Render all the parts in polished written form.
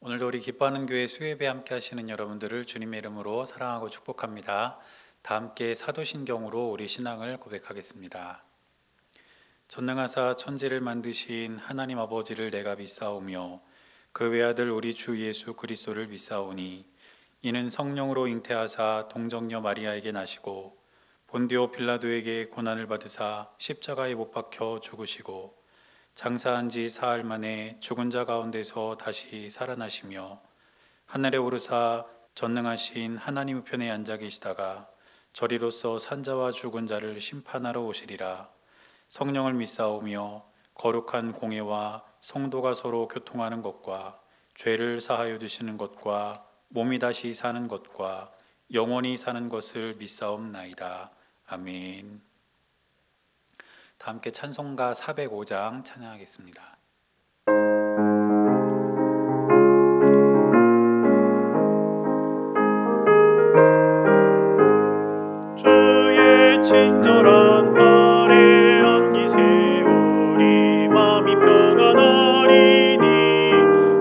오늘도 우리 기뻐하는 교회 수예배 함께 하시는 여러분들을 주님의 이름으로 사랑하고 축복합니다. 다 함께 사도신경으로 우리 신앙을 고백하겠습니다. 전능하사 천지를 만드신 하나님 아버지를 내가 믿사오며 그 외아들 우리 주 예수 그리스도를 믿사오니 이는 성령으로 잉태하사 동정녀 마리아에게 나시고 본디오 빌라도에게 고난을 받으사 십자가에 못 박혀 죽으시고 장사한 지 사흘 만에 죽은 자 가운데서 다시 살아나시며 하늘에 오르사 전능하신 하나님 우편에 앉아 계시다가 저리로서 산자와 죽은 자를 심판하러 오시리라. 성령을 믿사오며 거룩한 공예와 성도가 서로 교통하는 것과 죄를 사하여 주시는 것과 몸이 다시 사는 것과 영원히 사는 것을 믿사옵나이다. 아멘. 다 함께 찬송가 405장 찬양하겠습니다. 주의 친절한 발에 안기세 우리 맘이 평안하리니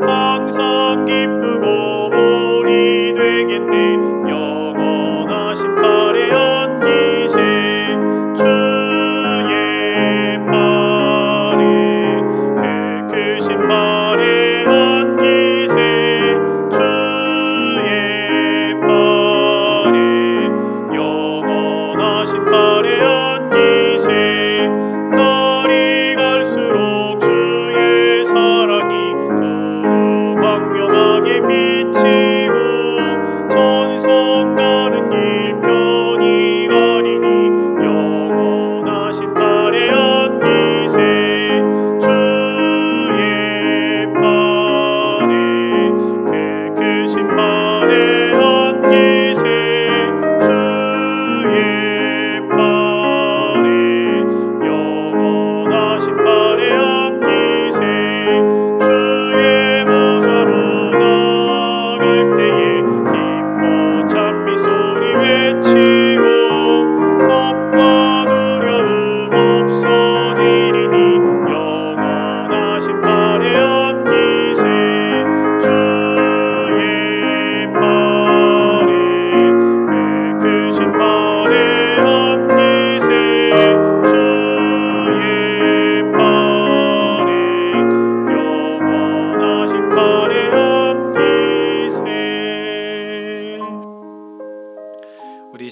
항상 기쁘고 볼이 되겠네. 영원하신 발에 안기세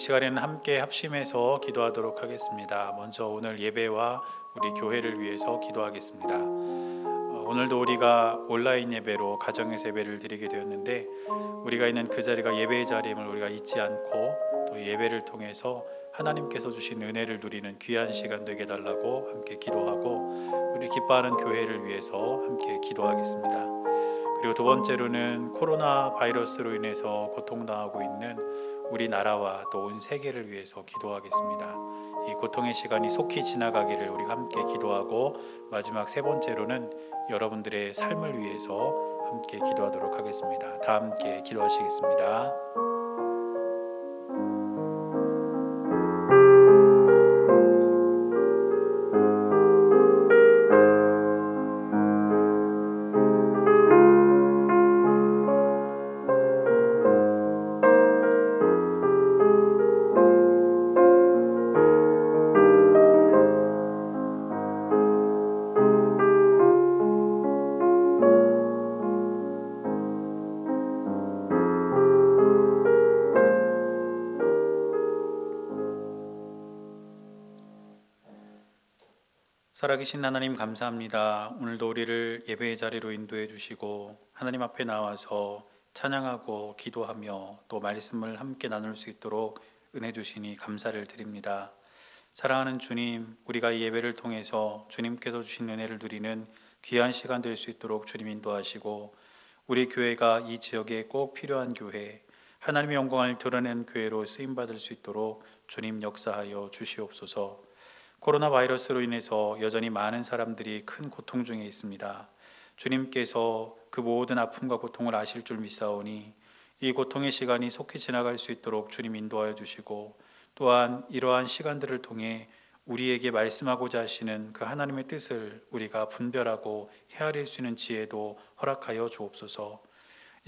시간에는 함께 합심해서 기도하도록 하겠습니다. 먼저 오늘 예배와 우리 교회를 위해서 기도하겠습니다. 오늘도 우리가 온라인 예배로 가정에서 예배를 드리게 되었는데 우리가 있는 그 자리가 예배의 자리임을 우리가 잊지 않고 또 예배를 통해서 하나님께서 주신 은혜를 누리는 귀한 시간 되게 달라고 함께 기도하고 우리 기뻐하는 교회를 위해서 함께 기도하겠습니다. 그리고 두 번째로는 코로나 바이러스로 인해서 고통당하고 있는 우리나라와 또 온 세계를 위해서 기도하겠습니다. 이 고통의 시간이 속히 지나가기를 우리가 함께 기도하고 마지막 세 번째로는 여러분들의 삶을 위해서 함께 기도하도록 하겠습니다. 다 함께 기도하시겠습니다. 살아계신 하나님 감사합니다. 오늘도 우리를 예배의 자리로 인도해 주시고 하나님 앞에 나와서 찬양하고 기도하며 또 말씀을 함께 나눌 수 있도록 은혜 주시니 감사를 드립니다. 사랑하는 주님, 우리가 이 예배를 통해서 주님께서 주신 은혜를 누리는 귀한 시간 될 수 있도록 주님 인도하시고 우리 교회가 이 지역에 꼭 필요한 교회, 하나님의 영광을 드러내는 교회로 쓰임받을 수 있도록 주님 역사하여 주시옵소서. 코로나 바이러스로 인해서 여전히 많은 사람들이 큰 고통 중에 있습니다. 주님께서 그 모든 아픔과 고통을 아실 줄 믿사오니 이 고통의 시간이 속히 지나갈 수 있도록 주님 인도하여 주시고 또한 이러한 시간들을 통해 우리에게 말씀하고자 하시는 그 하나님의 뜻을 우리가 분별하고 헤아릴 수 있는 지혜도 허락하여 주옵소서.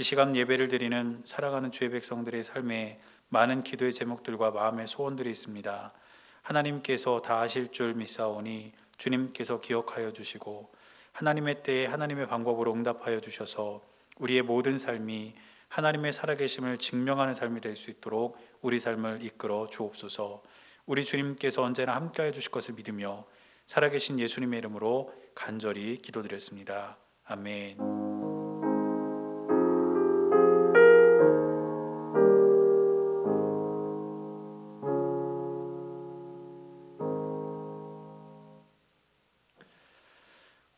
이 시간 예배를 드리는 사랑하는 주의 백성들의 삶에 많은 기도의 제목들과 마음의 소원들이 있습니다. 하나님께서 다 아실 줄 믿사오니 주님께서 기억하여 주시고 하나님의 때에 하나님의 방법으로 응답하여 주셔서 우리의 모든 삶이 하나님의 살아계심을 증명하는 삶이 될 수 있도록 우리 삶을 이끌어 주옵소서. 우리 주님께서 언제나 함께하여 주실 것을 믿으며 살아계신 예수님의 이름으로 간절히 기도드렸습니다. 아멘.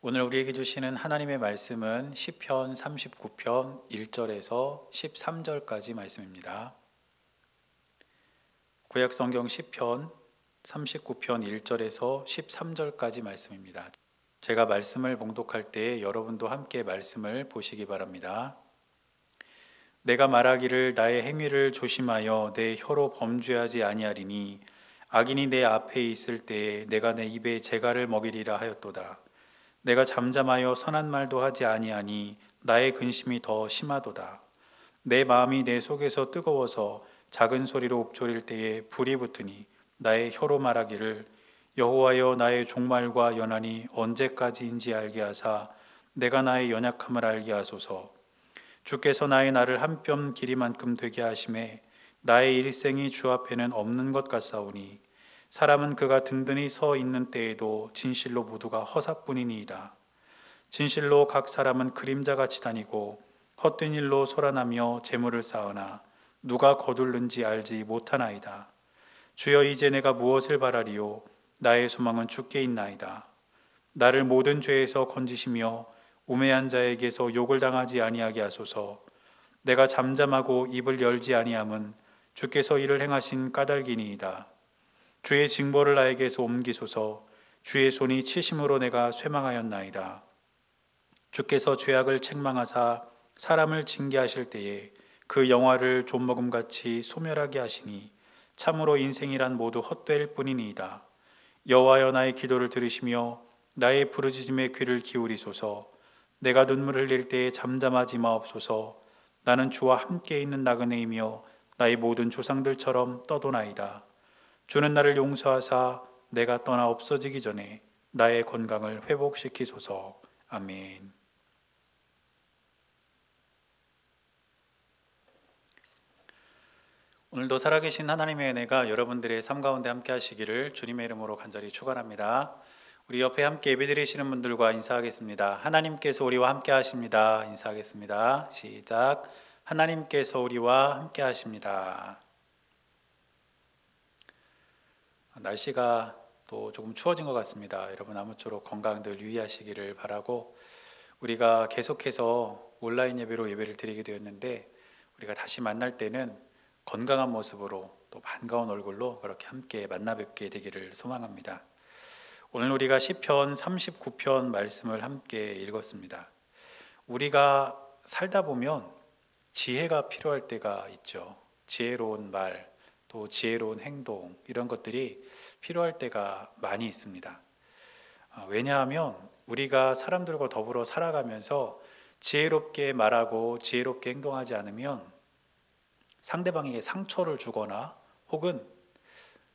오늘 우리에게 주시는 하나님의 말씀은 시편 39편 1절에서 13절까지 말씀입니다. 구약 성경 시편 39편 1절에서 13절까지 말씀입니다. 제가 말씀을 봉독할 때 여러분도 함께 말씀을 보시기 바랍니다. 내가 말하기를 나의 행위를 조심하여 내 혀로 범죄하지 아니하리니 악인이 내 앞에 있을 때에 내가 내 입에 재갈을 먹이리라 하였도다. 내가 잠잠하여 선한 말도 하지 아니하니 나의 근심이 더 심하도다. 내 마음이 내 속에서 뜨거워서 작은 소리로 읊조릴 때에 불이 붙으니 나의 혀로 말하기를 여호와여 나의 종말과 연한이 언제까지인지 알게 하사 내가 나의 연약함을 알게 하소서. 주께서 나의 날을 한 뼘 길이만큼 되게 하심에 나의 일생이 주 앞에는 없는 것 같사오니 사람은 그가 든든히 서 있는 때에도 진실로 모두가 허사뿐이니이다. 진실로 각 사람은 그림자같이 다니고 헛된 일로 소란하며 재물을 쌓으나 누가 거둘는지 알지 못하나이다. 주여 이제 내가 무엇을 바라리요? 나의 소망은 주께 있나이다. 나를 모든 죄에서 건지시며 우매한 자에게서 욕을 당하지 아니하게 하소서. 내가 잠잠하고 입을 열지 아니함은 주께서 이를 행하신 까닭이니이다. 주의 징벌을 나에게서 옮기소서. 주의 손이 치심으로 내가 쇠망하였나이다. 주께서 죄악을 책망하사 사람을 징계하실 때에 그 영화를 좀먹음같이 소멸하게 하시니 참으로 인생이란 모두 헛될 뿐이니이다. 여호와여 나의 기도를 들으시며 나의 부르짖음에 귀를 기울이소서. 내가 눈물 흘릴 때에 잠잠하지 마옵소서. 나는 주와 함께 있는 나그네이며 나의 모든 조상들처럼 떠도나이다. 주는 나를 용서하사 내가 떠나 없어지기 전에 나의 건강을 회복시키소서. 아멘. 오늘도 살아계신 하나님의 은혜가 여러분들의 삶 가운데 함께 하시기를 주님의 이름으로 간절히 축원합니다. 우리 옆에 함께 예배드리시는 분들과 인사하겠습니다. 하나님께서 우리와 함께 하십니다. 인사하겠습니다. 시작. 하나님께서 우리와 함께 하십니다. 날씨가 또 조금 추워진 것 같습니다. 여러분 아무쪼록 건강들 유의하시기를 바라고, 우리가 계속해서 온라인 예배로 예배를 드리게 되었는데 우리가 다시 만날 때는 건강한 모습으로 또 반가운 얼굴로 그렇게 함께 만나 뵙게 되기를 소망합니다. 오늘 우리가 시편 39편 말씀을 함께 읽었습니다. 우리가 살다 보면 지혜가 필요할 때가 있죠. 지혜로운 말, 또 지혜로운 행동, 이런 것들이 필요할 때가 많이 있습니다. 왜냐하면 우리가 사람들과 더불어 살아가면서 지혜롭게 말하고 지혜롭게 행동하지 않으면 상대방에게 상처를 주거나 혹은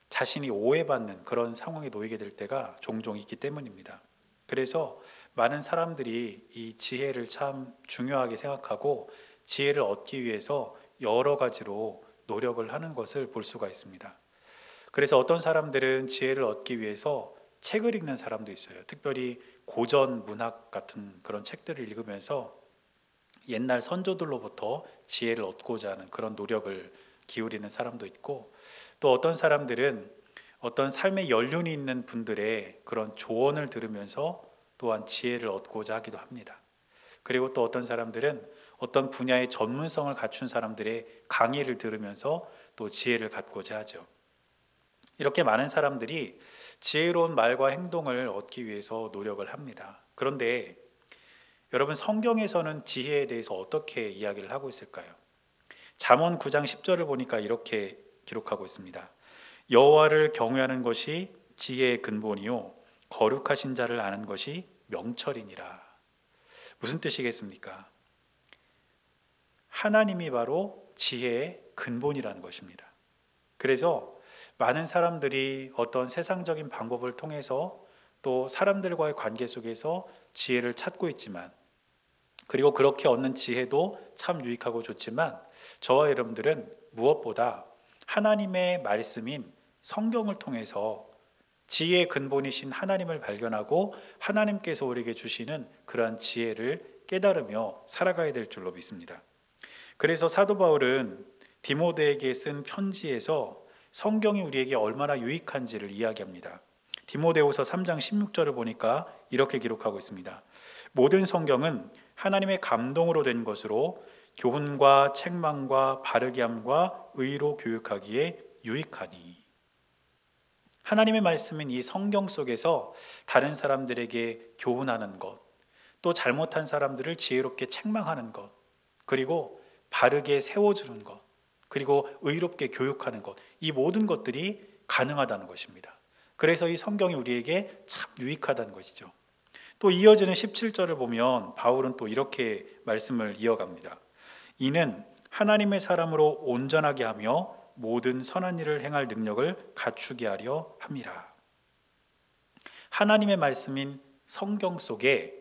자신이 오해받는 그런 상황에 놓이게 될 때가 종종 있기 때문입니다. 그래서 많은 사람들이 이 지혜를 참 중요하게 생각하고 지혜를 얻기 위해서 여러 가지로 노력을 하는 것을 볼 수가 있습니다. 그래서 어떤 사람들은 지혜를 얻기 위해서 책을 읽는 사람도 있어요. 특별히 고전 문학 같은 그런 책들을 읽으면서 옛날 선조들로부터 지혜를 얻고자 하는 그런 노력을 기울이는 사람도 있고, 또 어떤 사람들은 어떤 삶의 연륜이 있는 분들의 그런 조언을 들으면서 또한 지혜를 얻고자 하기도 합니다. 그리고 또 어떤 사람들은 어떤 분야의 전문성을 갖춘 사람들의 강의를 들으면서 또 지혜를 갖고자 하죠. 이렇게 많은 사람들이 지혜로운 말과 행동을 얻기 위해서 노력을 합니다. 그런데 여러분, 성경에서는 지혜에 대해서 어떻게 이야기를 하고 있을까요? 잠언 9장 10절을 보니까 이렇게 기록하고 있습니다. 여호와를 경외하는 것이 지혜의 근본이요 거룩하신 자를 아는 것이 명철이니라. 무슨 뜻이겠습니까? 하나님이 바로 지혜의 근본이라는 것입니다. 그래서 많은 사람들이 어떤 세상적인 방법을 통해서 또 사람들과의 관계 속에서 지혜를 찾고 있지만, 그리고 그렇게 얻는 지혜도 참 유익하고 좋지만, 저와 여러분들은 무엇보다 하나님의 말씀인 성경을 통해서 지혜의 근본이신 하나님을 발견하고 하나님께서 우리에게 주시는 그러한 지혜를 깨달으며 살아가야 될 줄로 믿습니다. 그래서 사도 바울은 디모데에게 쓴 편지에서 성경이 우리에게 얼마나 유익한지를 이야기합니다. 디모데후서 3장 16절을 보니까 이렇게 기록하고 있습니다. 모든 성경은 하나님의 감동으로 된 것으로 교훈과 책망과 바르게 함과 의로 교육하기에 유익하니. 하나님의 말씀인 이 성경 속에서 다른 사람들에게 교훈하는 것, 또 잘못한 사람들을 지혜롭게 책망하는 것, 그리고 바르게 세워주는 것, 그리고 의롭게 교육하는 것, 이 모든 것들이 가능하다는 것입니다. 그래서 이 성경이 우리에게 참 유익하다는 것이죠. 또 이어지는 17절을 보면 바울은 또 이렇게 말씀을 이어갑니다. 이는 하나님의 사람으로 온전하게 하며 모든 선한 일을 행할 능력을 갖추게 하려 함이라. 하나님의 말씀인 성경 속에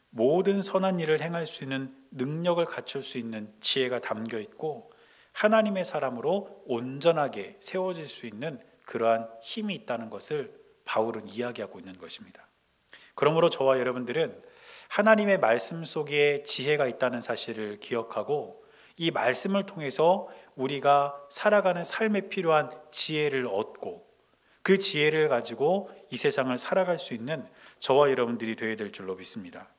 모든 선한 일을 행할 수 있는 능력을 갖출 수 있는 지혜가 담겨 있고, 하나님의 사람으로 온전하게 세워질 수 있는 그러한 힘이 있다는 것을 바울은 이야기하고 있는 것입니다. 그러므로 저와 여러분들은 하나님의 말씀 속에 지혜가 있다는 사실을 기억하고, 이 말씀을 통해서 우리가 살아가는 삶에 필요한 지혜를 얻고, 그 지혜를 가지고 이 세상을 살아갈 수 있는 저와 여러분들이 되어야 될 줄로 믿습니다.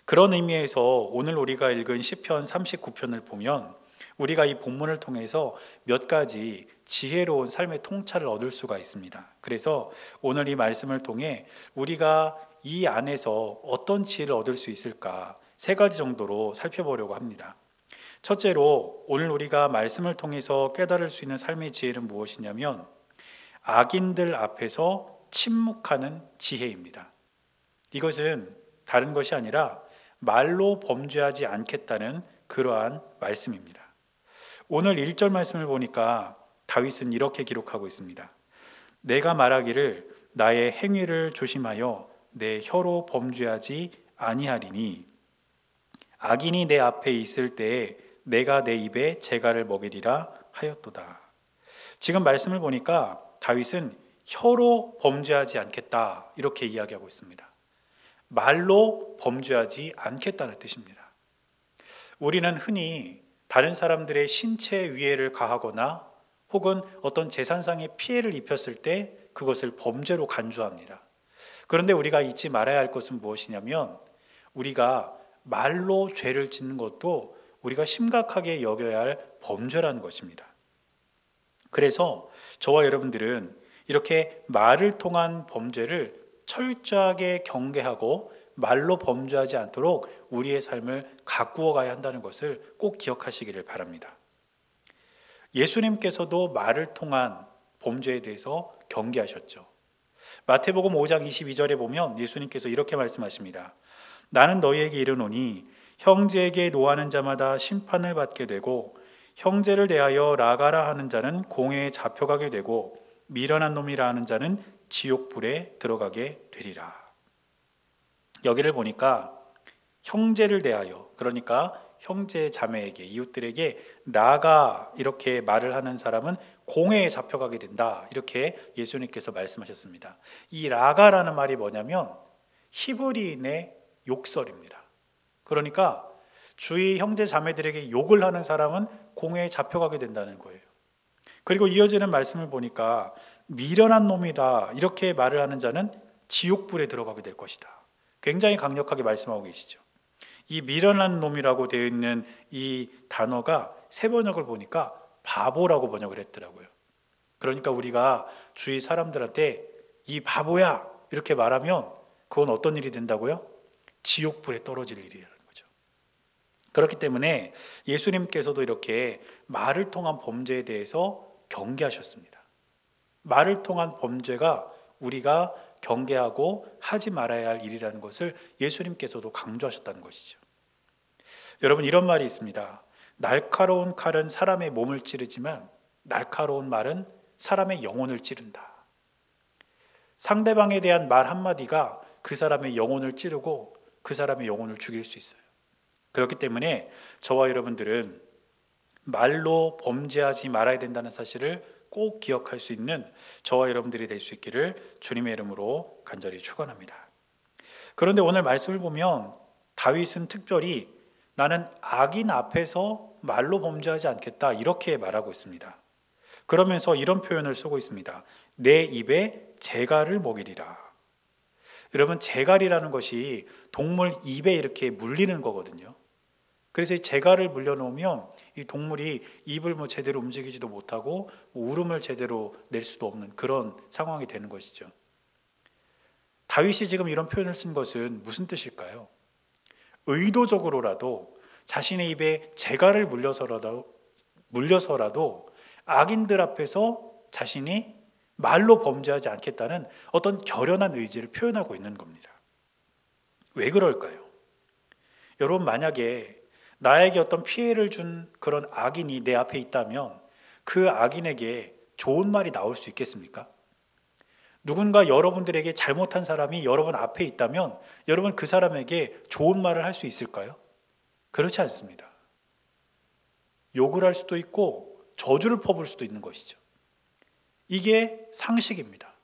그런 의미에서 오늘 우리가 읽은 시편 39편을 보면 우리가 이 본문을 통해서 몇 가지 지혜로운 삶의 통찰을 얻을 수가 있습니다. 그래서 오늘 이 말씀을 통해 우리가 이 안에서 어떤 지혜를 얻을 수 있을까 3가지 정도로 살펴보려고 합니다. 첫째로 오늘 우리가 말씀을 통해서 깨달을 수 있는 삶의 지혜는 무엇이냐면 악인들 앞에서 침묵하는 지혜입니다. 이것은 다른 것이 아니라 말로 범죄하지 않겠다는 그러한 말씀입니다. 오늘 1절 말씀을 보니까 다윗은 이렇게 기록하고 있습니다. 내가 말하기를 나의 행위를 조심하여 내 혀로 범죄하지 아니하리니 악인이 내 앞에 있을 때에 내가 내 입에 재갈을 먹이리라 하였도다. 지금 말씀을 보니까 다윗은 혀로 범죄하지 않겠다 이렇게 이야기하고 있습니다. 말로 범죄하지 않겠다는 뜻입니다. 우리는 흔히 다른 사람들의 신체 위해를 가하거나 혹은 어떤 재산상의 피해를 입혔을 때 그것을 범죄로 간주합니다. 그런데 우리가 잊지 말아야 할 것은 무엇이냐면 우리가 말로 죄를 짓는 것도 우리가 심각하게 여겨야 할 범죄라는 것입니다. 그래서 저와 여러분들은 이렇게 말을 통한 범죄를 철저하게 경계하고 말로 범죄하지 않도록 우리의 삶을 가꾸어 가야 한다는 것을 꼭 기억하시기를 바랍니다. 예수님께서도 말을 통한 범죄에 대해서 경계하셨죠. 마태복음 5장 22절에 보면 예수님께서 이렇게 말씀하십니다. 나는 너희에게 이르노니 형제에게 노하는 자마다 심판을 받게 되고 형제를 대하여 라가라 하는 자는 공회에 잡혀가게 되고 미련한 놈이라 하는 자는 지옥불에 들어가게 되리라. 여기를 보니까 형제를 대하여, 그러니까 형제 자매에게, 이웃들에게 라가 이렇게 말을 하는 사람은 공회에 잡혀가게 된다 이렇게 예수님께서 말씀하셨습니다. 이 라가라는 말이 뭐냐면 히브리인의 욕설입니다. 그러니까 주위 형제 자매들에게 욕을 하는 사람은 공회에 잡혀가게 된다는 거예요. 그리고 이어지는 말씀을 보니까 미련한 놈이다 이렇게 말을 하는 자는 지옥불에 들어가게 될 것이다. 굉장히 강력하게 말씀하고 계시죠. 이 미련한 놈이라고 되어 있는 이 단어가 새 번역을 보니까 바보라고 번역을 했더라고요. 그러니까 우리가 주위 사람들한테 이 바보야 이렇게 말하면 그건 어떤 일이 된다고요? 지옥불에 떨어질 일이라는 거죠. 그렇기 때문에 예수님께서도 이렇게 말을 통한 범죄에 대해서 경계하셨습니다. 말을 통한 범죄가 우리가 경계하고 하지 말아야 할 일이라는 것을 예수님께서도 강조하셨다는 것이죠. 여러분, 이런 말이 있습니다. 날카로운 칼은 사람의 몸을 찌르지만 날카로운 말은 사람의 영혼을 찌른다. 상대방에 대한 말 한마디가 그 사람의 영혼을 찌르고 그 사람의 영혼을 죽일 수 있어요. 그렇기 때문에 저와 여러분들은 말로 범죄하지 말아야 된다는 사실을 꼭 기억할 수 있는 저와 여러분들이 될 수 있기를 주님의 이름으로 간절히 축원합니다. 그런데 오늘 말씀을 보면 다윗은 특별히 나는 악인 앞에서 말로 범죄하지 않겠다 이렇게 말하고 있습니다. 그러면서 이런 표현을 쓰고 있습니다. 내 입에 재갈을 먹이리라. 여러분, 재갈이라는 것이 동물 입에 이렇게 물리는 거거든요. 그래서 이 재갈을 물려놓으면 이 동물이 입을 제대로 움직이지도 못하고 울음을 제대로 낼 수도 없는 그런 상황이 되는 것이죠. 다윗이 지금 이런 표현을 쓴 것은 무슨 뜻일까요? 의도적으로라도 자신의 입에 재갈을 물려서라도 악인들 앞에서 자신이 말로 범죄하지 않겠다는 어떤 결연한 의지를 표현하고 있는 겁니다. 왜 그럴까요? 여러분, 만약에 나에게 어떤 피해를 준 그런 악인이 내 앞에 있다면 그 악인에게 좋은 말이 나올 수 있겠습니까? 누군가 여러분들에게 잘못한 사람이 여러분 앞에 있다면 여러분 그 사람에게 좋은 말을 할 수 있을까요? 그렇지 않습니다. 욕을 할 수도 있고 저주를 퍼부을 수도 있는 것이죠. 이게 상식입니다.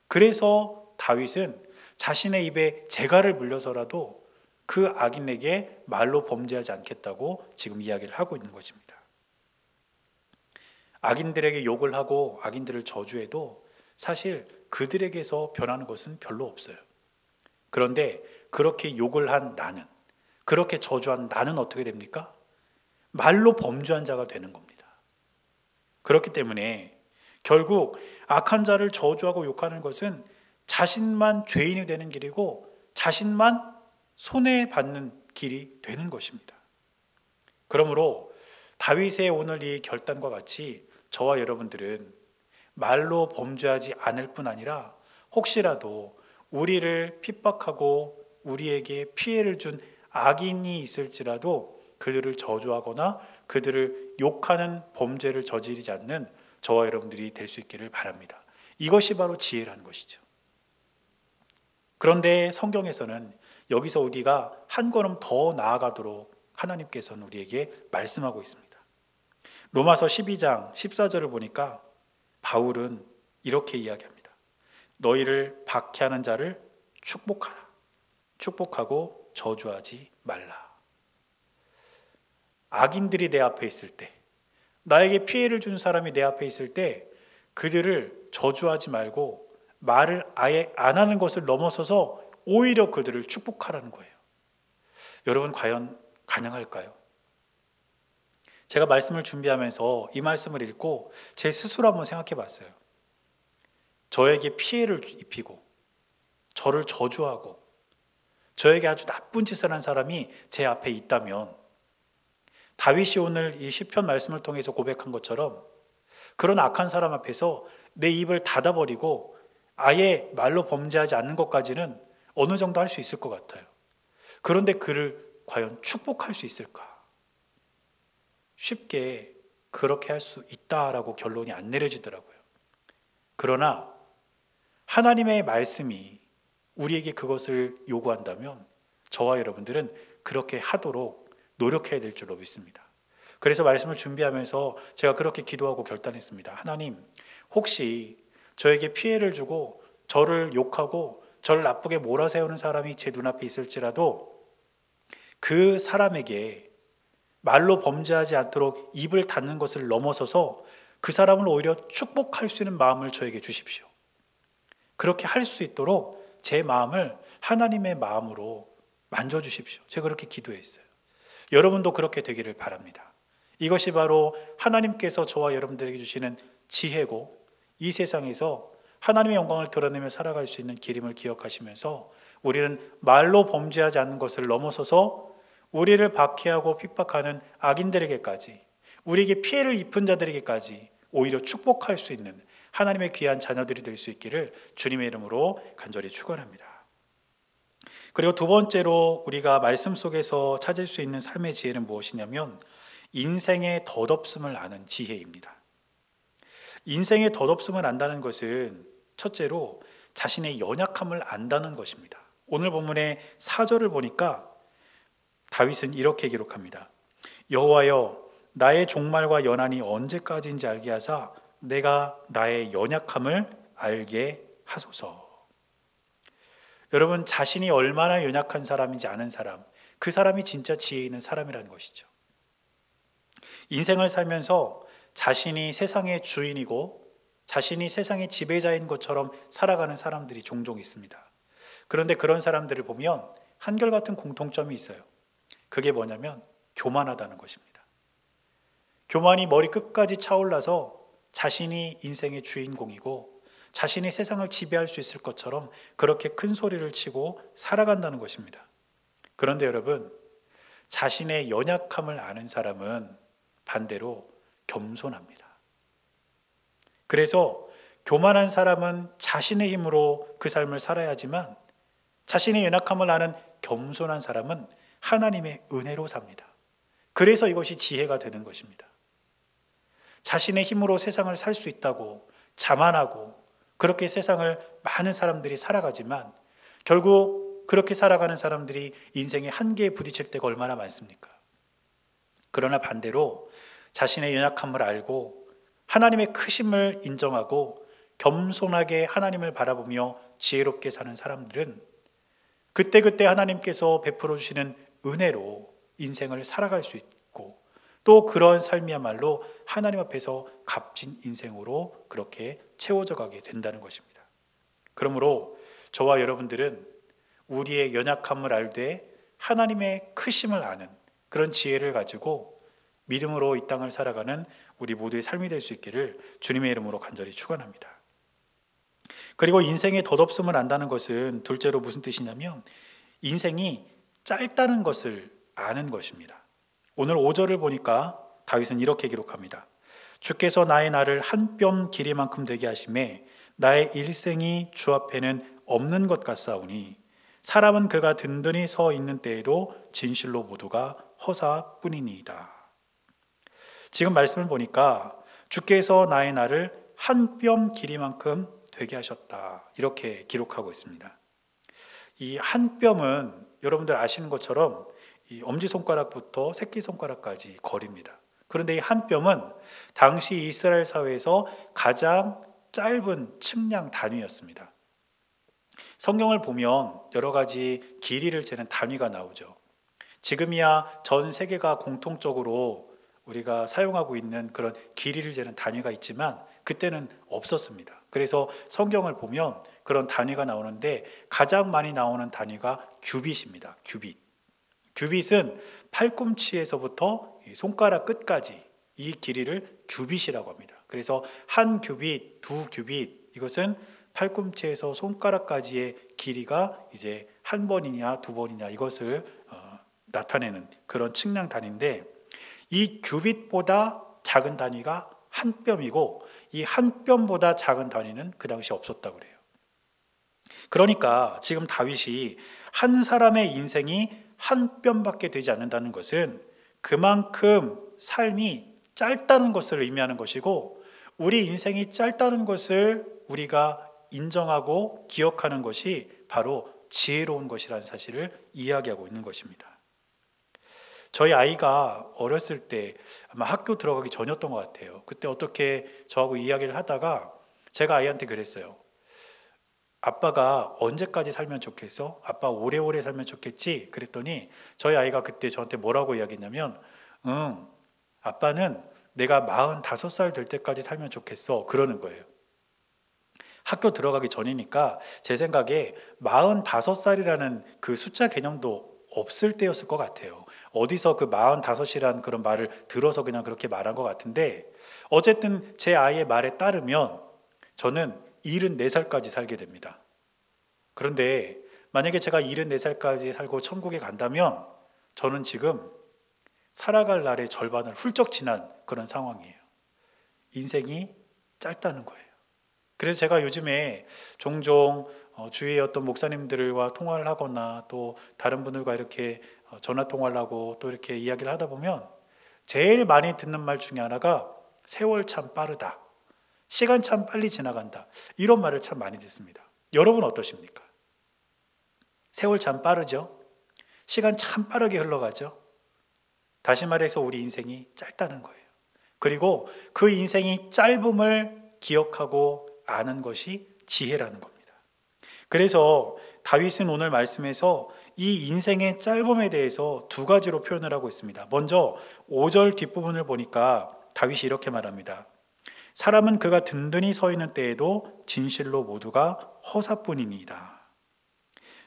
그래서 다윗은 자신의 입에 재갈을 물려서라도 그 악인에게 말로 범죄하지 않겠다고 지금 이야기를 하고 있는 것입니다. 악인들에게 욕을 하고 악인들을 저주해도 사실 그들에게서 변하는 것은 별로 없어요. 그런데 그렇게 욕을 한 나는, 그렇게 저주한 나는 어떻게 됩니까? 말로 범죄한 자가 되는 겁니다. 그렇기 때문에 결국 악한 자를 저주하고 욕하는 것은 자신만 죄인이 되는 길이고 자신만 손해받는 길이 되는 것입니다. 그러므로 다윗의 오늘 이 결단과 같이 저와 여러분들은 말로 범죄하지 않을 뿐 아니라 혹시라도 우리를 핍박하고 우리에게 피해를 준 악인이 있을지라도 그들을 저주하거나 그들을 욕하는 범죄를 저지르지 않는 저와 여러분들이 될 수 있기를 바랍니다. 이것이 바로 지혜라는 것이죠. 그런데 성경에서는 여기서 우리가 한 걸음 더 나아가도록 하나님께서는 우리에게 말씀하고 있습니다. 로마서 12장 14절을 보니까 바울은 이렇게 이야기합니다. 너희를 박해하는 자를 축복하라. 축복하고 저주하지 말라. 악인들이 내 앞에 있을 때, 나에게 피해를 준 사람이 내 앞에 있을 때 그들을 저주하지 말고 말을 아예 안 하는 것을 넘어서서 오히려 그들을 축복하라는 거예요. 여러분, 과연 가능할까요? 제가 말씀을 준비하면서 이 말씀을 읽고 제 스스로 한번 생각해 봤어요. 저에게 피해를 입히고 저를 저주하고 저에게 아주 나쁜 짓을 한 사람이 제 앞에 있다면 다윗이 오늘 이 시편 말씀을 통해서 고백한 것처럼 그런 악한 사람 앞에서 내 입을 닫아버리고 아예 말로 범죄하지 않는 것까지는 어느 정도 할 수 있을 것 같아요. 그런데 그를 과연 축복할 수 있을까? 쉽게 그렇게 할 수 있다라고 결론이 안 내려지더라고요. 그러나 하나님의 말씀이 우리에게 그것을 요구한다면 저와 여러분들은 그렇게 하도록 노력해야 될 줄로 믿습니다. 그래서 말씀을 준비하면서 제가 그렇게 기도하고 결단했습니다. 하나님, 혹시 저에게 피해를 주고 저를 욕하고 저를 나쁘게 몰아세우는 사람이 제 눈앞에 있을지라도 그 사람에게 말로 범죄하지 않도록 입을 닫는 것을 넘어서서 그 사람을 오히려 축복할 수 있는 마음을 저에게 주십시오. 그렇게 할 수 있도록 제 마음을 하나님의 마음으로 만져주십시오. 제가 그렇게 기도했어요. 여러분도 그렇게 되기를 바랍니다. 이것이 바로 하나님께서 저와 여러분들에게 주시는 지혜고 이 세상에서 하나님의 영광을 드러내며 살아갈 수 있는 길임을 기억하시면서 우리는 말로 범죄하지 않는 것을 넘어서서 우리를 박해하고 핍박하는 악인들에게까지, 우리에게 피해를 입은 자들에게까지 오히려 축복할 수 있는 하나님의 귀한 자녀들이 될 수 있기를 주님의 이름으로 간절히 축원합니다. 그리고 두 번째로 우리가 말씀 속에서 찾을 수 있는 삶의 지혜는 무엇이냐면 인생의 덧없음을 아는 지혜입니다. 인생의 덧없음을 안다는 것은 첫째로 자신의 연약함을 안다는 것입니다. 오늘 본문의 4절을 보니까 다윗은 이렇게 기록합니다. 여호와여, 나의 종말과 연한이 언제까지인지 알게 하사 내가 나의 연약함을 알게 하소서. 여러분, 자신이 얼마나 연약한 사람인지 아는 사람, 그 사람이 진짜 지혜 있는 사람이라는 것이죠. 인생을 살면서 자신이 세상의 주인이고 자신이 세상의 지배자인 것처럼 살아가는 사람들이 종종 있습니다. 그런데 그런 사람들을 보면 한결같은 공통점이 있어요. 그게 뭐냐면 교만하다는 것입니다. 교만이 머리 끝까지 차올라서 자신이 인생의 주인공이고 자신이 세상을 지배할 수 있을 것처럼 그렇게 큰 소리를 치고 살아간다는 것입니다. 그런데 여러분, 자신의 연약함을 아는 사람은 반대로 겸손합니다. 그래서 교만한 사람은 자신의 힘으로 그 삶을 살아야지만 자신의 연약함을 아는 겸손한 사람은 하나님의 은혜로 삽니다. 그래서 이것이 지혜가 되는 것입니다. 자신의 힘으로 세상을 살 수 있다고 자만하고 그렇게 세상을 많은 사람들이 살아가지만 결국 그렇게 살아가는 사람들이 인생의 한계에 부딪힐 때가 얼마나 많습니까? 그러나 반대로 자신의 연약함을 알고 하나님의 크심을 인정하고 겸손하게 하나님을 바라보며 지혜롭게 사는 사람들은 그때그때 하나님께서 베풀어 주시는 은혜로 인생을 살아갈 수 있고 또 그런 삶이야말로 하나님 앞에서 값진 인생으로 그렇게 채워져 가게 된다는 것입니다. 그러므로 저와 여러분들은 우리의 연약함을 알되 하나님의 크심을 아는 그런 지혜를 가지고 믿음으로 이 땅을 살아가는 우리 모두의 삶이 될 수 있기를 주님의 이름으로 간절히 축원합니다. 그리고 인생의 덧없음을 안다는 것은 둘째로 무슨 뜻이냐면 인생이 짧다는 것을 아는 것입니다. 오늘 5절을 보니까 다윗은 이렇게 기록합니다. 주께서 나의 날을 한 뼘 길이만큼 되게 하심에 나의 일생이 주 앞에는 없는 것 같사오니 사람은 그가 든든히 서 있는 때에도 진실로 모두가 허사뿐이니이다. 지금 말씀을 보니까 주께서 나의 날을 한 뼘 길이만큼 되게 하셨다. 이렇게 기록하고 있습니다. 이 한 뼘은 여러분들 아시는 것처럼 이 엄지손가락부터 새끼손가락까지 거리입니다. 그런데 이 한 뼘은 당시 이스라엘 사회에서 가장 짧은 측량 단위였습니다. 성경을 보면 여러 가지 길이를 재는 단위가 나오죠. 지금이야 전 세계가 공통적으로 우리가 사용하고 있는 그런 길이를 재는 단위가 있지만 그때는 없었습니다. 그래서 성경을 보면 그런 단위가 나오는데 가장 많이 나오는 단위가 규빗입니다. 규빗은 팔꿈치에서부터 손가락 끝까지 이 길이를 규빗이라고 합니다. 그래서 한 규빗, 두 규빗, 이것은 팔꿈치에서 손가락까지의 길이가 이제 한 번이냐 두 번이냐 이것을 나타내는 그런 측량 단위인데 이 규빗보다 작은 단위가 한 뼘이고 이 한 뼘보다 작은 단위는 그 당시 없었다고 그래요. 그러니까 지금 다윗이 한 사람의 인생이 한 뼘밖에 되지 않는다는 것은 그만큼 삶이 짧다는 것을 의미하는 것이고 우리 인생이 짧다는 것을 우리가 인정하고 기억하는 것이 바로 지혜로운 것이라는 사실을 이야기하고 있는 것입니다. 저희 아이가 어렸을 때 아마 학교 들어가기 전이었던 것 같아요. 그때 어떻게 저하고 이야기를 하다가 제가 아이한테 그랬어요. 아빠가 언제까지 살면 좋겠어? 아빠 오래오래 살면 좋겠지? 그랬더니 저희 아이가 그때 저한테 뭐라고 이야기했냐면 아빠는 내가 45살 될 때까지 살면 좋겠어 그러는 거예요. 학교 들어가기 전이니까 제 생각에 45살이라는 그 숫자 개념도 없을 때였을 것 같아요. 어디서 그 45이라는 그런 말을 들어서 그냥 그렇게 말한 것 같은데 어쨌든 제 아이의 말에 따르면 저는 74살까지 살게 됩니다. 그런데 만약에 제가 74살까지 살고 천국에 간다면 저는 지금 살아갈 날의 절반을 훌쩍 지난 그런 상황이에요. 인생이 짧다는 거예요. 그래서 제가 요즘에 종종 주위의 어떤 목사님들과 통화를 하거나 또 다른 분들과 이렇게 전화 통화를 하고 또 이렇게 이야기를 하다 보면 제일 많이 듣는 말 중에 하나가 세월 참 빠르다, 시간 참 빨리 지나간다, 이런 말을 참 많이 듣습니다. 여러분 어떠십니까? 세월 참 빠르죠? 시간 참 빠르게 흘러가죠? 다시 말해서 우리 인생이 짧다는 거예요. 그리고 그 인생이 짧음을 기억하고 아는 것이 지혜라는 겁니다. 그래서 다윗은 오늘 말씀에서 이 인생의 짧음에 대해서 두 가지로 표현을 하고 있습니다. 먼저 5절 뒷부분을 보니까 다윗이 이렇게 말합니다. 사람은 그가 든든히 서 있는 때에도 진실로 모두가 허사뿐이니이다.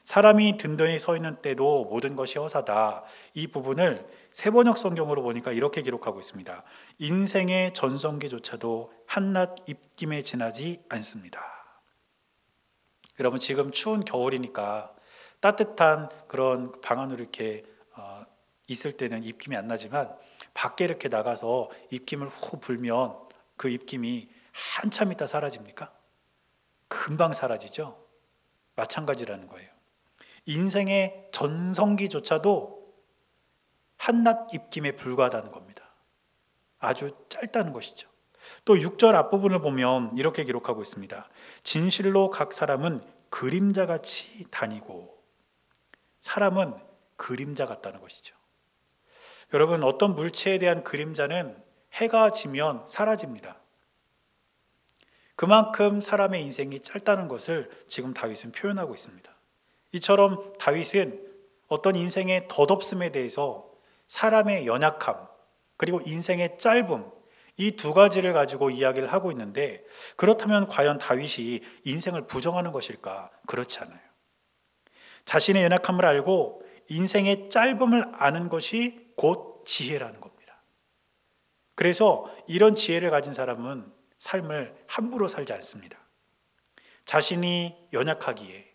사람이 든든히 서 있는 때도 모든 것이 허사다. 이 부분을 세번역 성경으로 보니까 이렇게 기록하고 있습니다. 인생의 전성기조차도 한낱 입김에 지나지 않습니다. 여러분, 지금 추운 겨울이니까 따뜻한 그런 방 안으로 이렇게 있을 때는 입김이 안 나지만 밖에 이렇게 나가서 입김을 후 불면 그 입김이 한참 있다 사라집니까? 금방 사라지죠? 마찬가지라는 거예요. 인생의 전성기조차도 한낱 입김에 불과하다는 겁니다. 아주 짧다는 것이죠. 또 6절 앞부분을 보면 이렇게 기록하고 있습니다. 진실로 각 사람은 그림자같이 다니고, 사람은 그림자 같다는 것이죠. 여러분, 어떤 물체에 대한 그림자는 해가 지면 사라집니다. 그만큼 사람의 인생이 짧다는 것을 지금 다윗은 표현하고 있습니다. 이처럼 다윗은 어떤 인생의 덧없음에 대해서 사람의 연약함, 그리고 인생의 짧음, 이 두 가지를 가지고 이야기를 하고 있는데, 그렇다면 과연 다윗이 인생을 부정하는 것일까? 그렇지 않아요. 자신의 연약함을 알고 인생의 짧음을 아는 것이 곧 지혜라는 겁니다. 그래서 이런 지혜를 가진 사람은 삶을 함부로 살지 않습니다. 자신이 연약하기에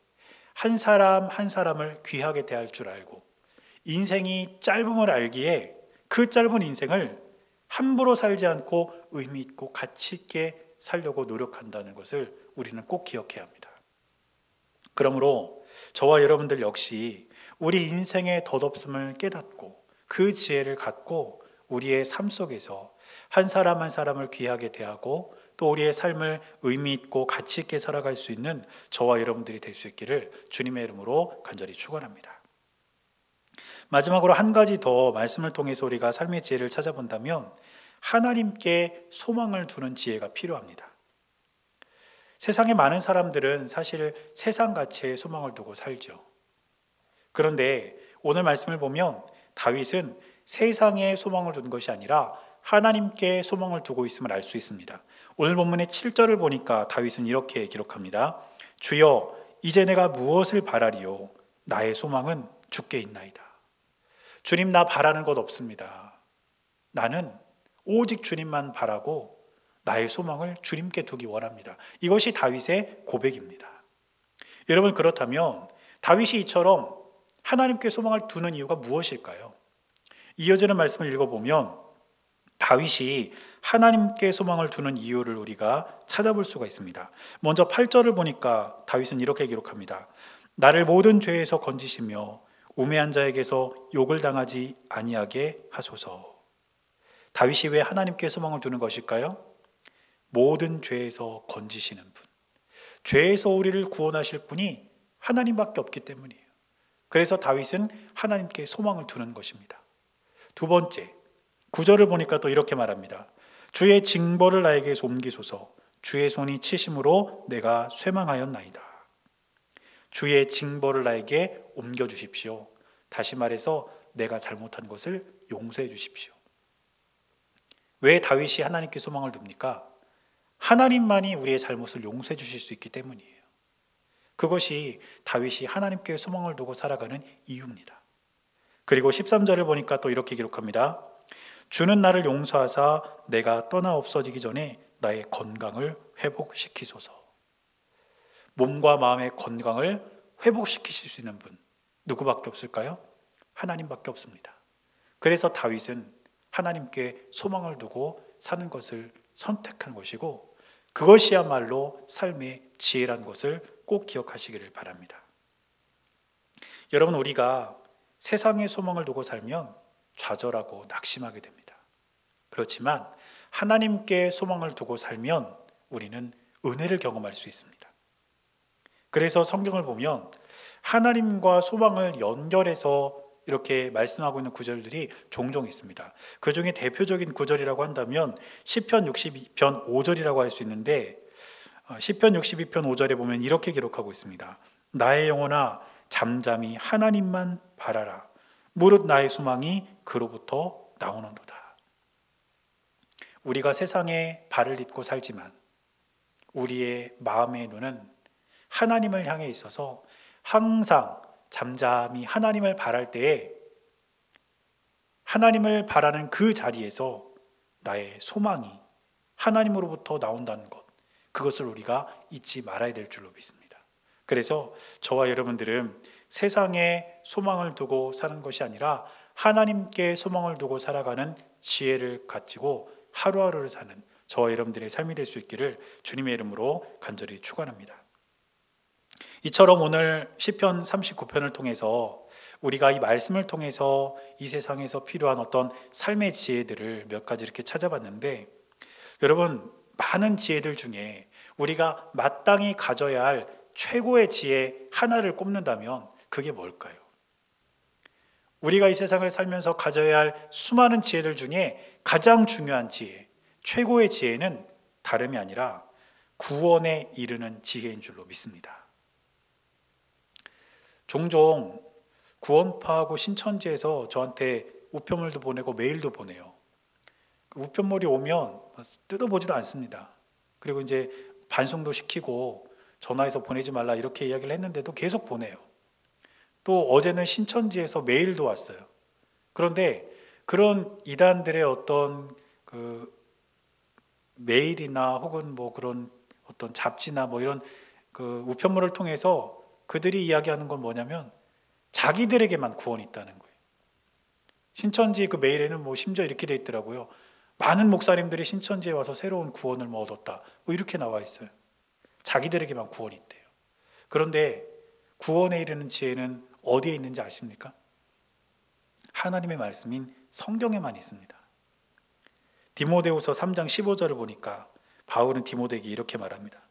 한 사람 한 사람을 귀하게 대할 줄 알고, 인생이 짧음을 알기에 그 짧은 인생을 함부로 살지 않고 의미 있고 가치 있게 살려고 노력한다는 것을 우리는 꼭 기억해야 합니다. 그러므로 저와 여러분들 역시 우리 인생의 덧없음을 깨닫고 그 지혜를 갖고 우리의 삶 속에서 한 사람 한 사람을 귀하게 대하고 또 우리의 삶을 의미 있고 가치 있게 살아갈 수 있는 저와 여러분들이 될 수 있기를 주님의 이름으로 간절히 축원합니다. 마지막으로 한 가지 더 말씀을 통해서 우리가 삶의 지혜를 찾아본다면 하나님께 소망을 두는 지혜가 필요합니다. 세상에 많은 사람들은 사실 세상 가치에 소망을 두고 살죠. 그런데 오늘 말씀을 보면 다윗은 세상에 소망을 둔 것이 아니라 하나님께 소망을 두고 있음을 알 수 있습니다. 오늘 본문의 7절을 보니까 다윗은 이렇게 기록합니다. 주여, 이제 내가 무엇을 바라리요? 나의 소망은 주께 있나이다. 주님, 나 바라는 것 없습니다. 나는 오직 주님만 바라고 나의 소망을 주님께 두기 원합니다. 이것이 다윗의 고백입니다. 여러분, 그렇다면 다윗이 이처럼 하나님께 소망을 두는 이유가 무엇일까요? 이어지는 말씀을 읽어보면 다윗이 하나님께 소망을 두는 이유를 우리가 찾아볼 수가 있습니다. 먼저 8절을 보니까 다윗은 이렇게 기록합니다. 나를 모든 죄에서 건지시며 우매한 자에게서 욕을 당하지 아니하게 하소서. 다윗이 왜 하나님께 소망을 두는 것일까요? 모든 죄에서 건지시는 분, 죄에서 우리를 구원하실 분이 하나님밖에 없기 때문이에요. 그래서 다윗은 하나님께 소망을 두는 것입니다. 두 번째, 9절을 보니까 또 이렇게 말합니다. 주의 징벌을 나에게서 옮기소서. 주의 손이 치심으로 내가 쇠망하였나이다. 주의 징벌을 나에게 옮겨주십시오. 다시 말해서 내가 잘못한 것을 용서해 주십시오. 왜 다윗이 하나님께 소망을 둡니까? 하나님만이 우리의 잘못을 용서해 주실 수 있기 때문이에요. 그것이 다윗이 하나님께 소망을 두고 살아가는 이유입니다. 그리고 13절을 보니까 또 이렇게 기록합니다. 주는 나를 용서하사 내가 떠나 없어지기 전에 나의 건강을 회복시키소서. 몸과 마음의 건강을 회복시키실 수 있는 분, 누구밖에 없을까요? 하나님밖에 없습니다. 그래서 다윗은 하나님께 소망을 두고 사는 것을 선택한 것이고, 그것이야말로 삶의 지혜라는 것을 꼭 기억하시기를 바랍니다. 여러분, 우리가 세상의 소망을 두고 살면 좌절하고 낙심하게 됩니다. 그렇지만 하나님께 소망을 두고 살면 우리는 은혜를 경험할 수 있습니다. 그래서 성경을 보면 하나님과 소망을 연결해서 이렇게 말씀하고 있는 구절들이 종종 있습니다. 그 중에 대표적인 구절이라고 한다면 시편 62편 5절이라고 할 수 있는데, 시편 62편 5절에 보면 이렇게 기록하고 있습니다. 나의 영혼아 잠잠히 하나님만 바라라. 무릇 나의 소망이 그로부터 나오는도다. 우리가 세상에 발을 딛고 살지만 우리의 마음의 눈은 하나님을 향해 있어서 항상 잠잠히 하나님을 바랄 때에 하나님을 바라는 그 자리에서 나의 소망이 하나님으로부터 나온다는 것, 그것을 우리가 잊지 말아야 될 줄로 믿습니다. 그래서 저와 여러분들은 세상에 소망을 두고 사는 것이 아니라 하나님께 소망을 두고 살아가는 지혜를 가지고 하루하루를 사는 저와 여러분들의 삶이 될 수 있기를 주님의 이름으로 간절히 축원합니다. 이처럼 오늘 시편 39편을 통해서 우리가 이 말씀을 통해서 이 세상에서 필요한 어떤 삶의 지혜들을 몇 가지 이렇게 찾아봤는데, 여러분, 많은 지혜들 중에 우리가 마땅히 가져야 할 최고의 지혜 하나를 꼽는다면 그게 뭘까요? 우리가 이 세상을 살면서 가져야 할 수많은 지혜들 중에 가장 중요한 지혜, 최고의 지혜는 다름이 아니라 구원에 이르는 지혜인 줄로 믿습니다. 종종 구원파하고 신천지에서 저한테 우편물도 보내고 메일도 보내요. 우편물이 오면 뜯어보지도 않습니다. 그리고 이제 반송도 시키고 전화해서 보내지 말라 이렇게 이야기를 했는데도 계속 보내요. 또 어제는 신천지에서 메일도 왔어요. 그런데 그런 이단들의 어떤 그 메일이나 혹은 뭐 그런 어떤 잡지나 뭐 이런 그 우편물을 통해서 그들이 이야기하는 건 뭐냐면 자기들에게만 구원이 있다는 거예요. 신천지 그 메일에는 뭐 심지어 이렇게 돼 있더라고요. 많은 목사님들이 신천지에 와서 새로운 구원을 뭐 얻었다. 뭐 이렇게 나와 있어요. 자기들에게만 구원이 있대요. 그런데 구원에 이르는 지혜는 어디에 있는지 아십니까? 하나님의 말씀인 성경에만 있습니다. 디모데후서 3장 15절을 보니까 바울은 디모데에게 이렇게 말합니다.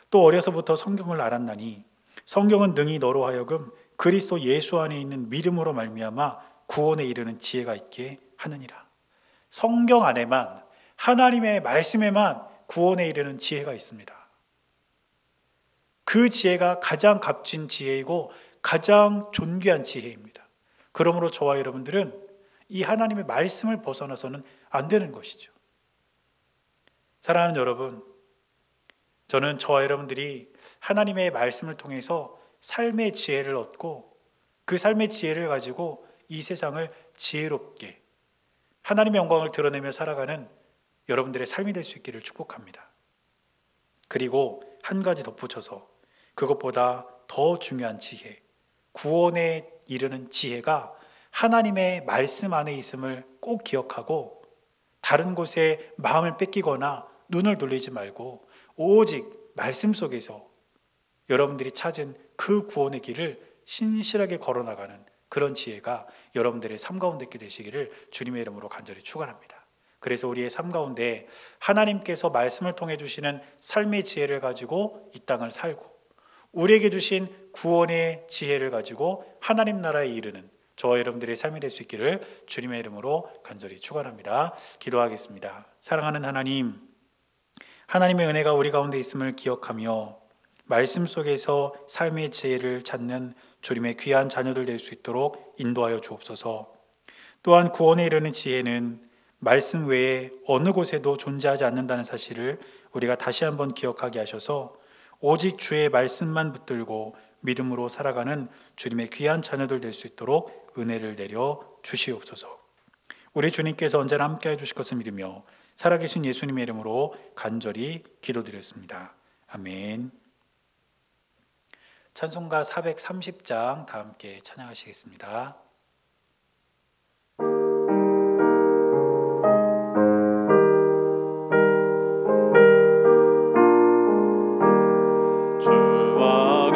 또 어려서부터 성경을 알았나니 성경은 능히 너로 하여금 그리스도 예수 안에 있는 믿음으로 말미암아 구원에 이르는 지혜가 있게 하느니라. 성경 안에만, 하나님의 말씀에만 구원에 이르는 지혜가 있습니다. 그 지혜가 가장 값진 지혜이고 가장 존귀한 지혜입니다. 그러므로 저와 여러분들은 이 하나님의 말씀을 벗어나서는 안 되는 것이죠. 사랑하는 여러분, 저는 저와 여러분들이 하나님의 말씀을 통해서 삶의 지혜를 얻고 그 삶의 지혜를 가지고 이 세상을 지혜롭게 하나님의 영광을 드러내며 살아가는 여러분들의 삶이 될 수 있기를 축복합니다. 그리고 한 가지 덧붙여서 그것보다 더 중요한 지혜, 구원에 이르는 지혜가 하나님의 말씀 안에 있음을 꼭 기억하고 다른 곳에 마음을 뺏기거나 눈을 돌리지 말고 오직 말씀 속에서 여러분들이 찾은 그 구원의 길을 신실하게 걸어나가는 그런 지혜가 여러분들의 삶 가운데 있게 되시기를 주님의 이름으로 간절히 축원합니다. 그래서 우리의 삶 가운데 하나님께서 말씀을 통해 주시는 삶의 지혜를 가지고 이 땅을 살고 우리에게 주신 구원의 지혜를 가지고 하나님 나라에 이르는 저와 여러분들의 삶이 될 수 있기를 주님의 이름으로 간절히 축원합니다. 기도하겠습니다. 사랑하는 하나님, 하나님의 은혜가 우리 가운데 있음을 기억하며 말씀 속에서 삶의 지혜를 찾는 주님의 귀한 자녀들 될 수 있도록 인도하여 주옵소서. 또한 구원에 이르는 지혜는 말씀 외에 어느 곳에도 존재하지 않는다는 사실을 우리가 다시 한번 기억하게 하셔서 오직 주의 말씀만 붙들고 믿음으로 살아가는 주님의 귀한 자녀들 될 수 있도록 은혜를 내려 주시옵소서. 우리 주님께서 언제나 함께해 주실 것을 믿으며 살아계신 예수님의 이름으로 간절히 기도드렸습니다. 아멘. 찬송가 430장 다 함께 찬양하시겠습니다. 주와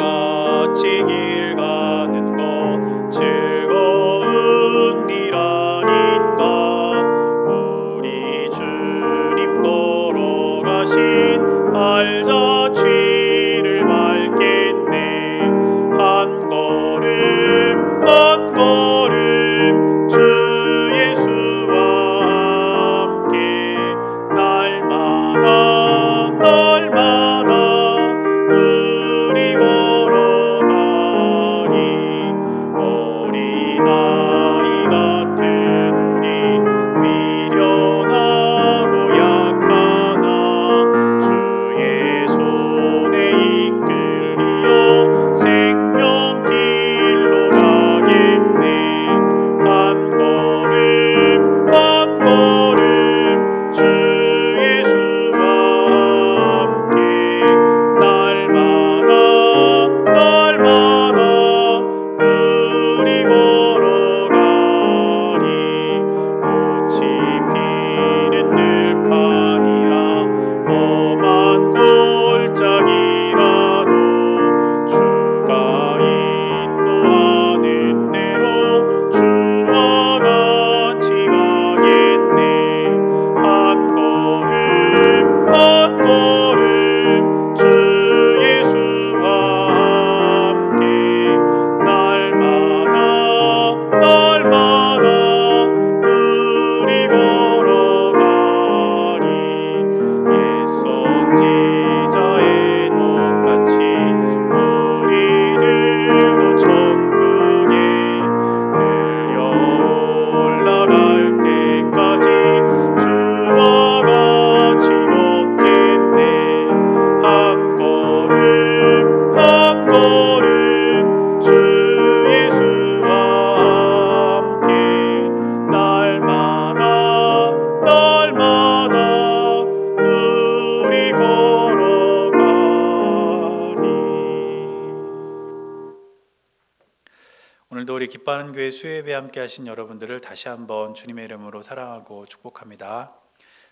오늘도 우리 기뻐하는 교회 수요예배 함께 하신 여러분들을 다시 한번 주님의 이름으로 사랑하고 축복합니다.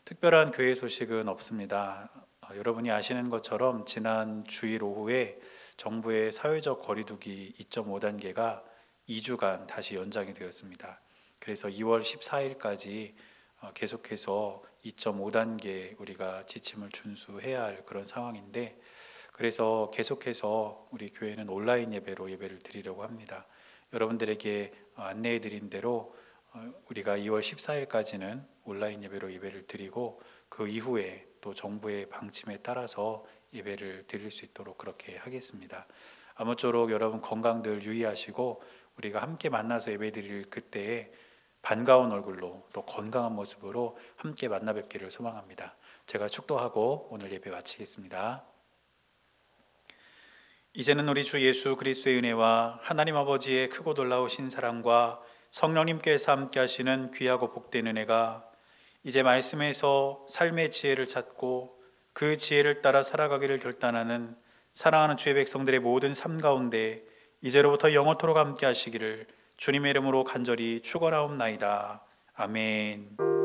특별한 교회 소식은 없습니다. 여러분이 아시는 것처럼 지난 주일 오후에 정부의 사회적 거리두기 2.5단계가 2주간 다시 연장이 되었습니다. 그래서 2월 14일까지 계속해서 2.5단계 우리가 지침을 준수해야 할 그런 상황인데, 그래서 계속해서 우리 교회는 온라인 예배로 예배를 드리려고 합니다. 여러분들에게 안내해 드린 대로 우리가 2월 14일까지는 온라인 예배로 예배를 드리고, 그 이후에 또 정부의 방침에 따라서 예배를 드릴 수 있도록 그렇게 하겠습니다. 아무쪼록 여러분 건강들 유의하시고 우리가 함께 만나서 예배 드릴 그때에 반가운 얼굴로 또 건강한 모습으로 함께 만나 뵙기를 소망합니다. 제가 축도하고 오늘 예배 마치겠습니다. 이제는 우리 주 예수 그리스도의 은혜와 하나님 아버지의 크고 놀라우신 사랑과 성령님께서 함께 하시는 귀하고 복된 은혜가 이제 말씀에서 삶의 지혜를 찾고 그 지혜를 따라 살아가기를 결단하는 사랑하는 주의 백성들의 모든 삶 가운데 이제로부터 영원토록 함께 하시기를 주님의 이름으로 간절히 축원하옵나이다. 아멘.